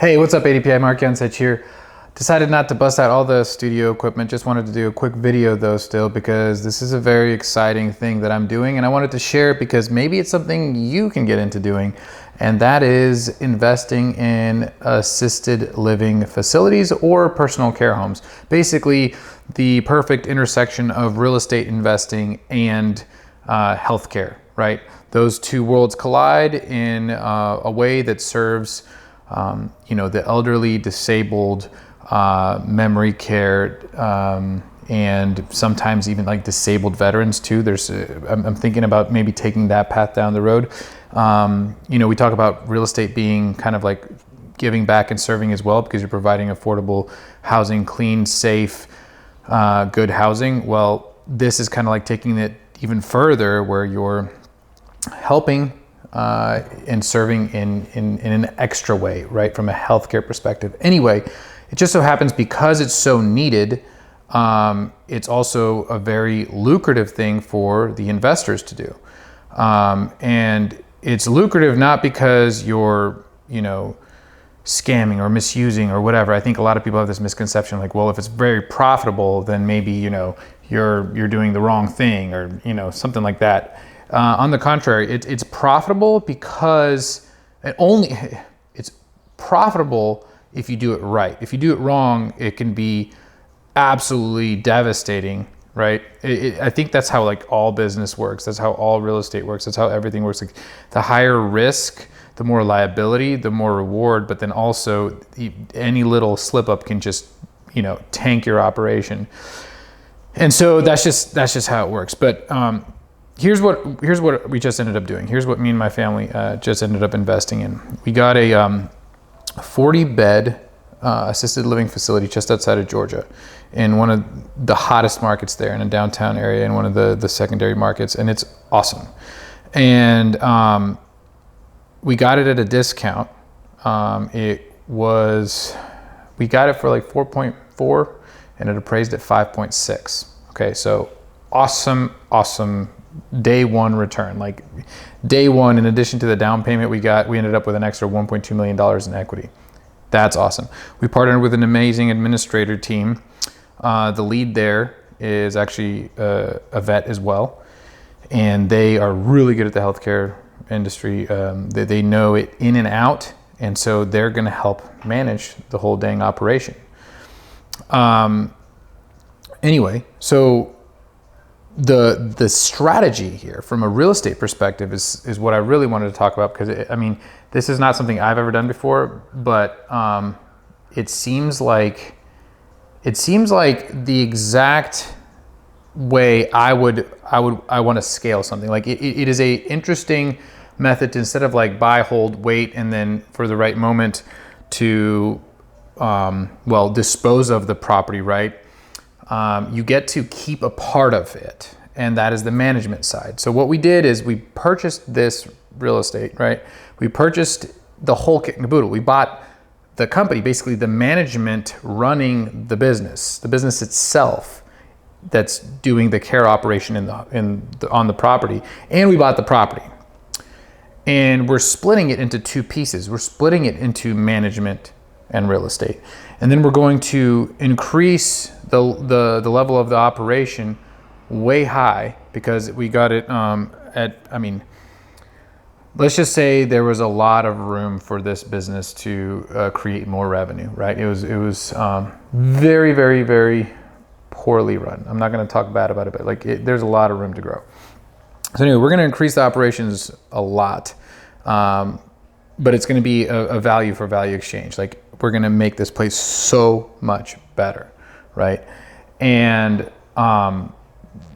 Hey, what's up, ADPI? Mark Jonsich here. Decided not to bust out all the studio equipment, just wanted to do a quick video though still, because this is a very exciting thing that I'm doing and I wanted to share it because maybe it's something you can get into doing, and that is investing in assisted living facilities or personal care homes. Basically, the perfect intersection of real estate investing and healthcare, right? Those two worlds collide in a way that serves the elderly, disabled, memory care, and sometimes even like disabled veterans too. I'm thinking about maybe taking that path down the road. We talk about real estate being kind of like giving back and serving as well, because you're providing affordable housing, clean, safe, good housing. Well, this is kind of like taking it even further, where you're helping and serving in an extra way, right, from a healthcare perspective. Anyway, it just so happens because it's so needed, it's also a very lucrative thing for the investors to do. And it's lucrative not because you're, scamming or misusing or whatever. I think a lot of people have this misconception, like, well, if it's very profitable, then maybe, you're doing the wrong thing, or, something like that. On the contrary, it's profitable because it's profitable if you do it right. If you do it wrong, it can be absolutely devastating, right? I think that's how like all business works. That's how all real estate works. That's how everything works. Like, the higher risk, the more liability, the more reward. But then also any little slip up can just tank your operation. And so that's just how it works. But here's what we just ended up doing. Here's what me and my family just ended up investing in. We got a 40-bed assisted living facility just outside of Georgia, in one of the hottest markets there, in a downtown area, in one of the secondary markets, and it's awesome. And we got it at a discount. We got it for like 4.4, and it appraised at 5.6. Okay, so awesome day one return. Like day one, in addition to the down payment we ended up with an extra $1.2 million in equity. That's awesome. We partnered with an amazing administrator team. The lead there is actually a vet as well, and they are really good at the healthcare industry. They know it in and out, and so they're going to help manage the whole dang operation. Anyway, so the strategy here from a real estate perspective is what I really wanted to talk about, because this is not something I've ever done before, but it seems like the exact way I want to scale something. Like it is a interesting method to, instead of like buy, hold, wait, and then for the right moment to dispose of the property, right? You get to keep a part of it, and that is the management side. So what we did is we purchased this real estate, right? We purchased the whole kit and caboodle. We bought the company, basically the management running the business itself that's doing the care operation on the property, and we bought the property. And we're splitting it into two pieces. We're splitting it into management and real estate. And then we're going to increase the level of the operation way high, because we got it let's just say there was a lot of room for this business to create more revenue, right? It was very, very, very poorly run. I'm not going to talk bad about it, but there's a lot of room to grow. So anyway, we're going to increase the operations a lot, but it's going to be a value for value exchange. Like, we're going to make this place so much better, right? And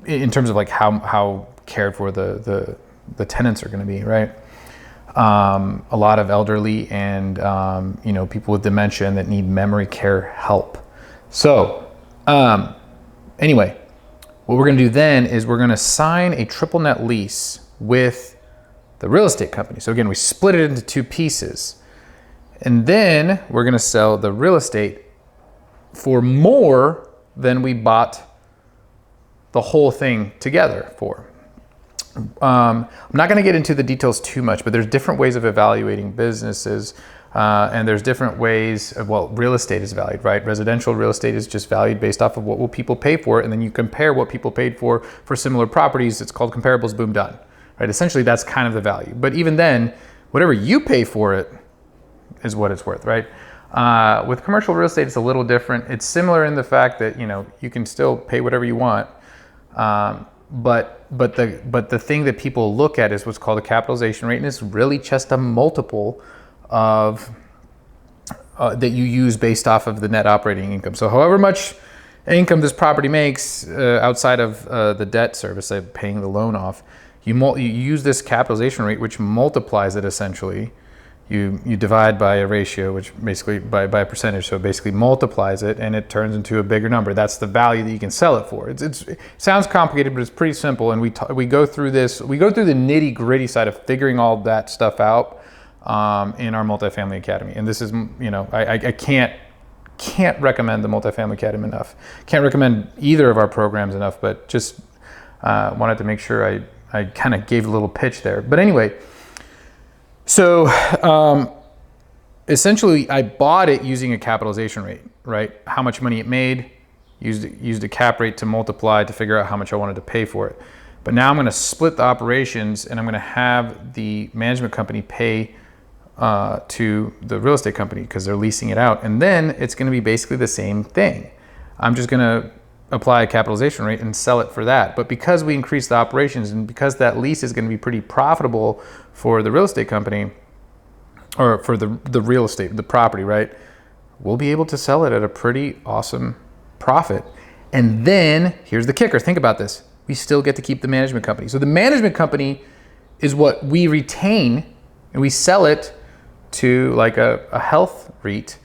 in terms of like how cared for the tenants are going to be, right? A lot of elderly and people with dementia that need memory care help. So anyway, what we're going to do then is we're going to sign a triple net lease with the real estate company. So again, we split it into two pieces, and then we're going to sell the real estate for more than we bought the whole thing together for. I'm not going to get into the details too much, but there's different ways of evaluating businesses. And there's different ways of, well, real estate is valued, right? Residential real estate is just valued based off of what will people pay for it. And then you compare what people paid for similar properties. It's called comparables, boom, done, right? Essentially, that's kind of the value. But even then, whatever you pay for it is what it's worth, right? With commercial real estate, it's a little different. It's similar in the fact that, you can still pay whatever you want. But the thing that people look at is what's called a capitalization rate, and it's really just a multiple of that you use based off of the net operating income. So however much income this property makes outside of the debt service, paying the loan off, you use this capitalization rate, which multiplies it essentially. You divide by a ratio, which basically by a percentage, so it basically multiplies it and it turns into a bigger number. That's the value that you can sell it for. It sounds complicated, but it's pretty simple. And we go through the nitty gritty side of figuring all that stuff out in our Multifamily Academy. And this is, I can't recommend the Multifamily Academy enough. Can't recommend either of our programs enough, but just wanted to make sure I kind of gave a little pitch there. But anyway, so essentially I bought it using a capitalization rate, right? How much money it made, used a cap rate to multiply to figure out how much I wanted to pay for it. But now I'm going to split the operations and I'm going to have the management company pay to the real estate company because they're leasing it out. And then it's going to be basically the same thing. I'm just going to apply a capitalization rate and sell it for that. But because we increase the operations and because that lease is going to be pretty profitable for the real estate company or for the real estate, the property, right? We'll be able to sell it at a pretty awesome profit. And then here's the kicker. Think about this. We still get to keep the management company. So the management company is what we retain and we sell it to like a health REIT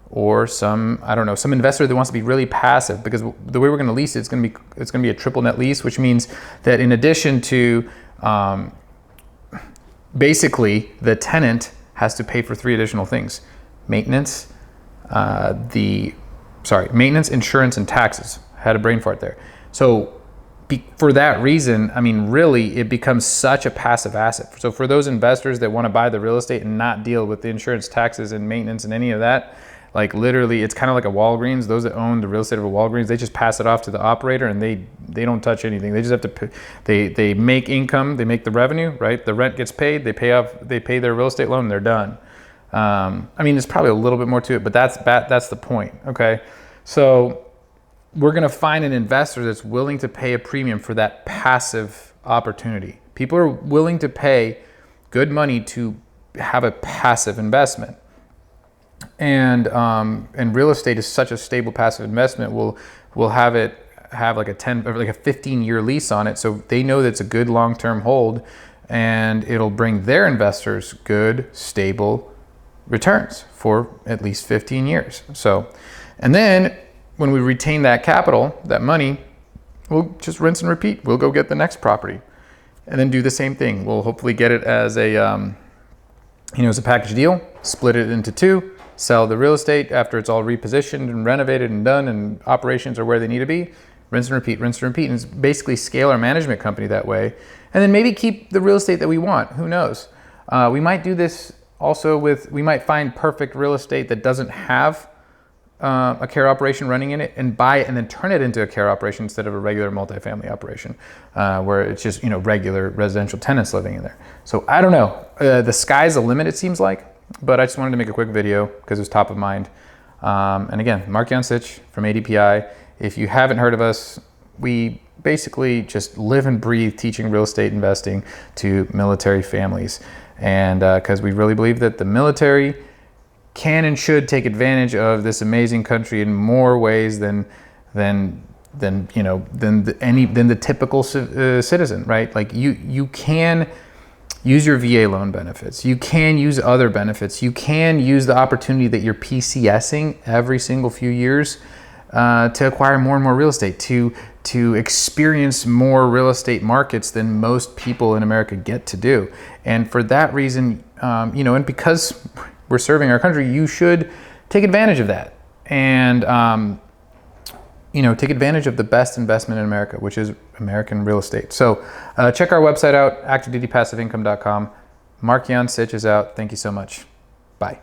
or some investor that wants to be really passive, because the way we're going to lease it, it's going to be a triple net lease, which means that in addition to basically the tenant has to pay for 3 additional things: maintenance, maintenance, insurance, and taxes. Had a brain fart there. So for that reason, really it becomes such a passive asset. So for those investors that want to buy the real estate and not deal with the insurance, taxes, and maintenance and any of that, like literally it's kind of like a Walgreens. Those that own the real estate of a Walgreens, they just pass it off to the operator and they don't touch anything. They just have to pay, they make income, they make the revenue, right? The rent gets paid, they pay their real estate loan, and they're done. There's probably a little bit more to it, but that's the point. Okay. So we're going to find an investor that's willing to pay a premium for that passive opportunity. People are willing to pay good money to have a passive investment. And real estate is such a stable passive investment. We'll have like a 10 or like a 15-year lease on it, so they know that it's a good long-term hold, and it'll bring their investors good, stable returns for at least 15 years. So, and then when we retain that capital, that money, we'll just rinse and repeat. We'll go get the next property, and then do the same thing. We'll hopefully get it as a as a package deal, split it into 2. Sell the real estate after it's all repositioned and renovated and done and operations are where they need to be. Rinse and repeat, and basically scale our management company that way. And then maybe keep the real estate that we want. Who knows? We might do this also we might find perfect real estate that doesn't have a care operation running in it and buy it and then turn it into a care operation instead of a regular multifamily operation where it's just, regular residential tenants living in there. So I don't know. The sky's the limit, it seems like. But I just wanted to make a quick video because it was top of mind. And again, Mark Jancic from ADPI. If you haven't heard of us, we basically just live and breathe teaching real estate investing to military families. And because we really believe that the military can and should take advantage of this amazing country in more ways than the typical citizen, right? Like you can use your VA loan benefits. You can use other benefits. You can use the opportunity that you're PCSing every single few years to acquire more and more real estate, to experience more real estate markets than most people in America get to do. And for that reason, and because we're serving our country, you should take advantage of that. And take advantage of the best investment in America, which is American real estate. So check our website out, activedutypassiveincome.com. Mark Jancic is out. Thank you so much. Bye.